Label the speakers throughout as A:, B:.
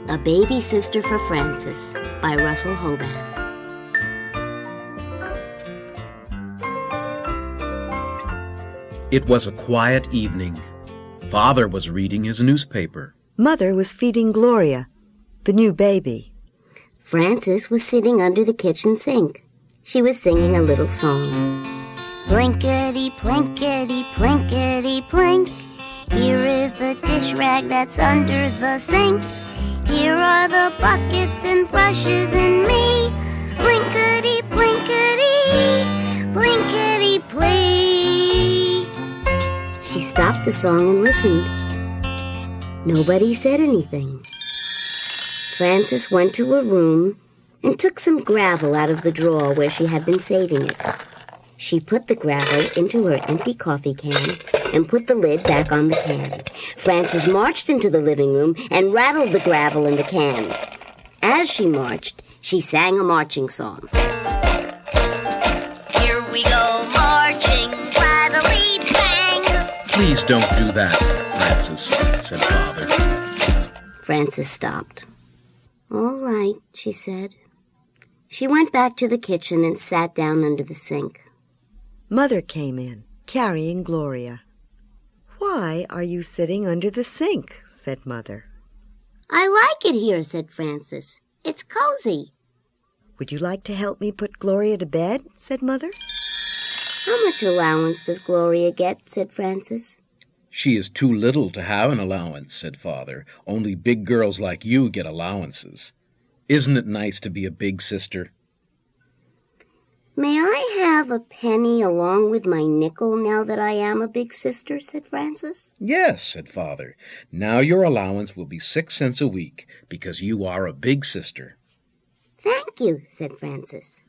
A: A Baby Sister for Frances by Russell Hoban.
B: It was a quiet evening. Father was reading his newspaper.
C: Mother was feeding Gloria, the new baby.
A: Frances was sitting under the kitchen sink. She was singing a little song. Plinkety, plinkety, plinkety, plink. Here is the dish rag that's under the sink. Here are the buckets and brushes and me. Blinkety, blinkety, blinkety, plink. She stopped the song and listened. Nobody said anything. Frances went to her room and took some gravel out of the drawer where she had been saving it. She put the gravel into her empty coffee can and put the lid back on the can. Frances marched into the living room and rattled the gravel in the can. As she marched, she sang a marching song. Here we go marching, rattly-bang.
B: Please don't do that, Frances, said Father.
A: Frances stopped. All right, she said. She went back to the kitchen and sat down under the sink.
C: Mother came in, carrying Gloria. "Why are you sitting under the sink?" said Mother.
A: I like it here, said Frances. It's cozy.
C: "Would you like to help me put Gloria to bed?" said Mother.
A: How much allowance does Gloria get? Said Frances.
B: She is too little to have an allowance, said Father. Only big girls like you get allowances. Isn't it nice to be a big sister?
A: May I have a penny along with my nickel now that I am a big sister? Said Frances.
B: Yes, said Father. Now your allowance will be 6 cents a week because you are a big sister.
A: Thank you, said Frances.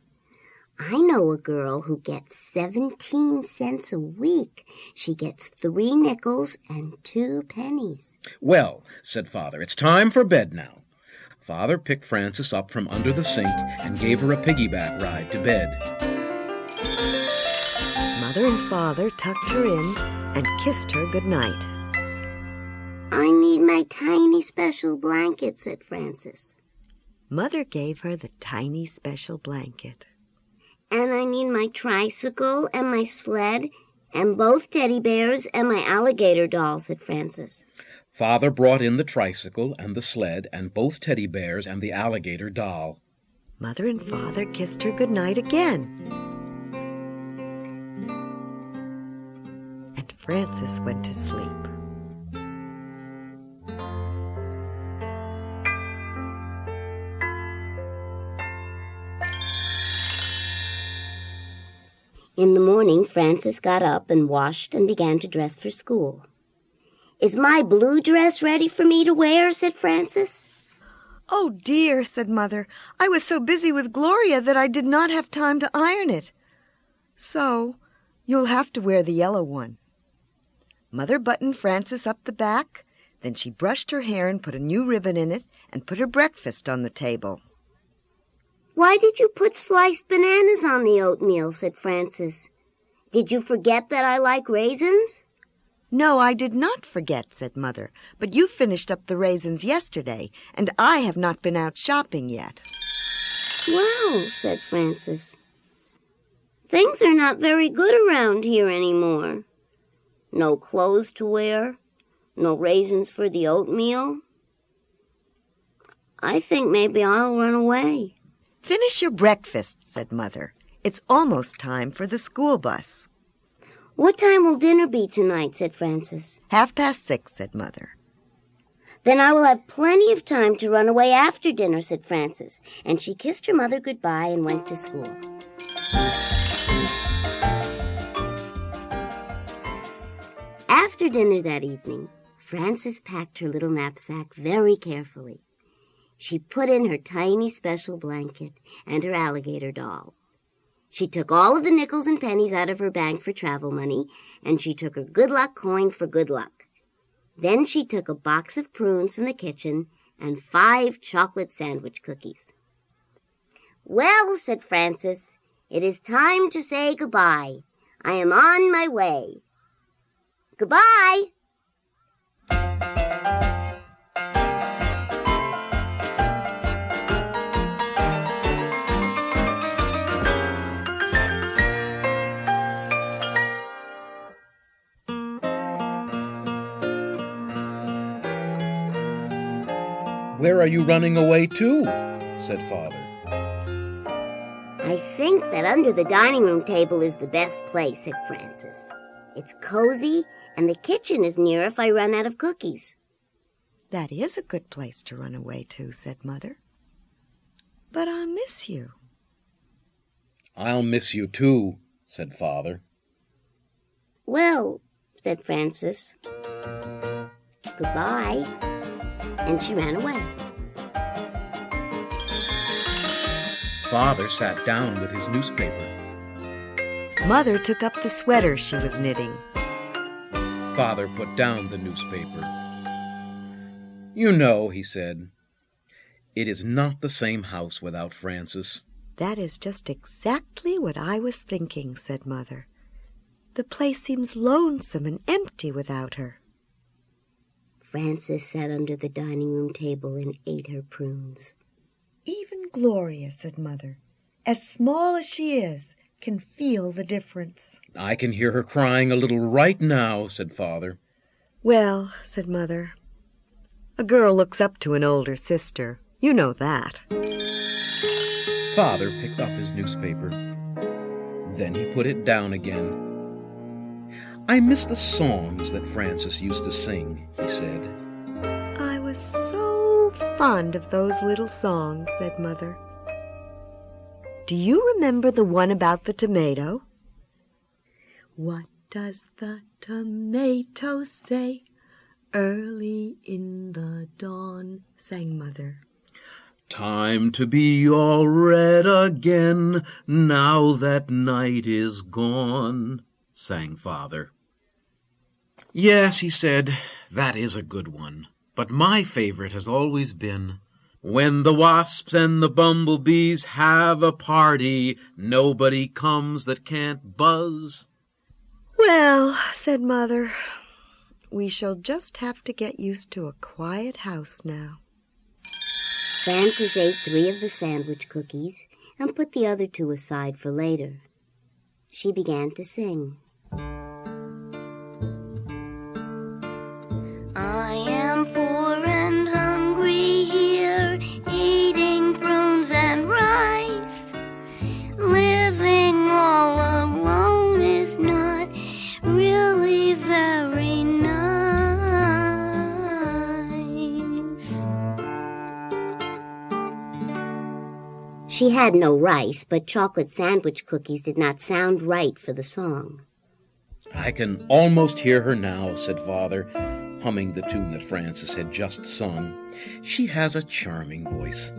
A: I know a girl who gets 17 cents a week. She gets 3 nickels and 2 pennies.
B: Well, said Father, it's time for bed now. Father picked Frances up from under the sink and gave her a piggyback ride to bed.
C: Mother and Father tucked her in and kissed her good night.
A: I need my tiny special blanket, said Frances.
C: Mother gave her the tiny special blanket.
A: And I need my tricycle and my sled and both teddy bears and my alligator doll, said Frances.
B: Father brought in the tricycle and the sled and both teddy bears and the alligator doll.
C: Mother and Father kissed her good night again. And Frances went to sleep.
A: In the morning, Frances got up and washed and began to dress for school. Is my blue dress ready for me to wear? Said Frances.
C: "Oh, dear," said Mother. "I was so busy with Gloria that I did not have time to iron it. So, you'll have to wear the yellow one." Mother buttoned Frances up the back, then she brushed her hair and put a new ribbon in it and put her breakfast on the table.
A: Why did you put sliced bananas on the oatmeal? Said Frances. Did you forget that I like raisins?
C: "No, I did not forget," said Mother, "but you finished up the raisins yesterday, and I have not been out shopping yet."
A: Well, said Frances, things are not very good around here anymore. No clothes to wear, no raisins for the oatmeal. I think maybe I'll run away.
C: "Finish your breakfast," said Mother. "It's almost time for the school bus."
A: What time will dinner be tonight? Said Frances.
C: 6:30, said Mother.
A: Then I will have plenty of time to run away after dinner, said Frances, and she kissed her mother goodbye and went to school. After dinner that evening, Frances packed her little knapsack very carefully. She put in her tiny special blanket and her alligator doll. She took all of the nickels and pennies out of her bag for travel money, and she took her good luck coin for good luck. Then she took a box of prunes from the kitchen and 5 chocolate sandwich cookies. Well, said Frances, it is time to say goodbye. I am on my way. Goodbye.
B: Where are you running away to? Said Father.
A: I think that under the dining room table is the best place, said Francis. It's cozy, and the kitchen is near if I run out of cookies.
C: That is a good place to run away to, said Mother. But I'll miss you.
B: I'll miss you too, said Father.
A: Well, said Francis, goodbye, and she ran away.
B: Father sat down with his newspaper.
C: Mother took up the sweater she was knitting.
B: Father put down the newspaper. You know, he said, it is not the same house without Frances.
C: That is just exactly what I was thinking, said Mother. The place seems lonesome and empty without her.
A: Frances sat under the dining room table and ate her prunes.
C: Even Gloria, said Mother, as small as she is, can feel the difference.
B: I can hear her crying a little right now, said Father.
C: Well, said Mother, a girl looks up to an older sister. You know that.
B: Father picked up his newspaper. Then he put it down again. I miss the songs that Frances used to sing, he said.
C: I was so fond of those little songs, said Mother. Do you remember the one about the tomato? What does the tomato say early in the dawn? Sang Mother.
B: Time to be all red again, now that night is gone, sang Father. Yes, he said, that is a good one, but my favorite has always been, when the wasps and the bumblebees have a party, nobody comes that can't buzz.
C: Well, said Mother, we shall just have to get used to a quiet house now.
A: Frances ate 3 of the sandwich cookies and put the other 2 aside for later. She began to sing. I am poor and hungry here, eating prunes and rice. Living all alone is not really very nice. She had no rice, but chocolate sandwich cookies did not sound right for the song.
B: I can almost hear her now, said Father, humming the tune that Frances had just sung. She has a charming voice.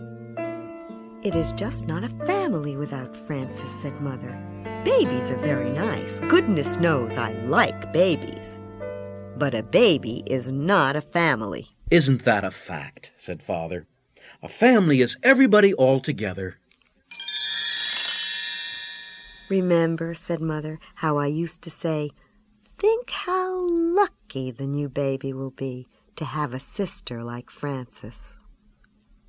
C: It is just not a family without Frances, said Mother. Babies are very nice. Goodness knows I like babies. But a baby is not a family.
B: Isn't that a fact, said Father. A family is everybody all together.
C: Remember, said Mother, how I used to say, think how lucky the new baby will be to have a sister like Frances.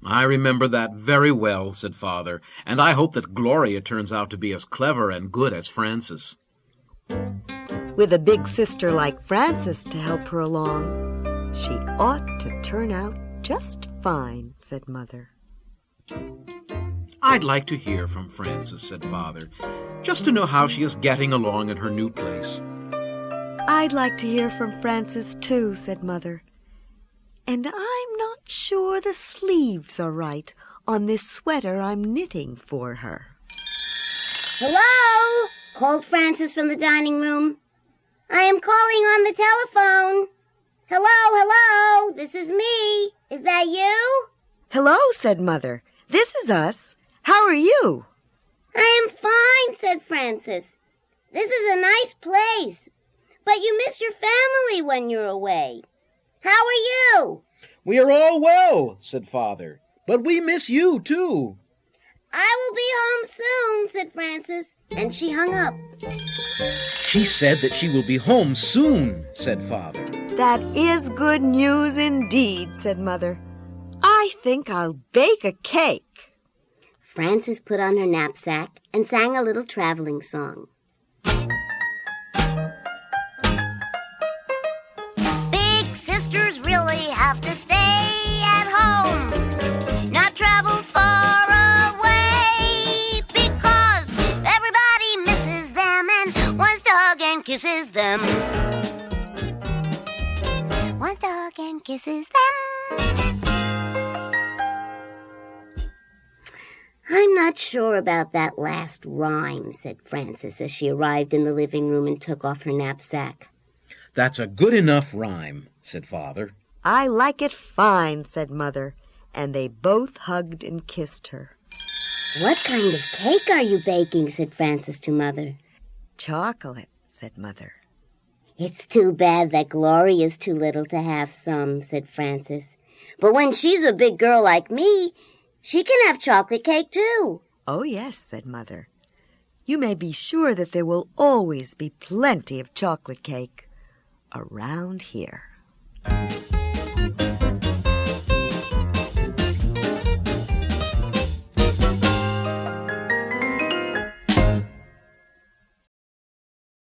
B: I remember that very well, said Father, and I hope that Gloria turns out to be as clever and good as Frances.
C: With a big sister like Frances to help her along, she ought to turn out just fine, said Mother.
B: I'd like to hear from Frances, said Father, just to know how she is getting along in her new place.
C: I'd like to hear from Frances, too, said Mother. And I'm not sure the sleeves are right on this sweater I'm knitting for her.
A: Hello? Called Frances from the dining room. I am calling on the telephone. Hello, this is me. Is that you?
C: Hello, said Mother. This is us. How are you?
A: I am fine, said Frances. This is a nice place, but you miss your family when you're away. How are you?
B: We are all well, said Father, but we miss you, too.
A: I will be home soon, said Frances, and she hung up.
B: She said that she will be home soon, said Father.
C: That is good news indeed, said Mother. I think I'll bake a cake.
A: Frances put on her knapsack and sang a little traveling song. Big sisters really have to stay at home. and kisses them. One dog and kisses them. I'm not sure about that last rhyme, said Frances as she arrived in the living room and took off her knapsack.
B: That's a good enough rhyme, said Father.
C: I like it fine, said Mother, and they both hugged and kissed her.
A: What kind of cake are you baking? Said Frances to Mother.
C: Chocolate, said Mother.
A: It's too bad that Gloria's too little to have some, said Frances. But when she's a big girl like me, she can have chocolate cake too.
C: Oh, yes, said Mother. You may be sure that there will always be plenty of chocolate cake around here.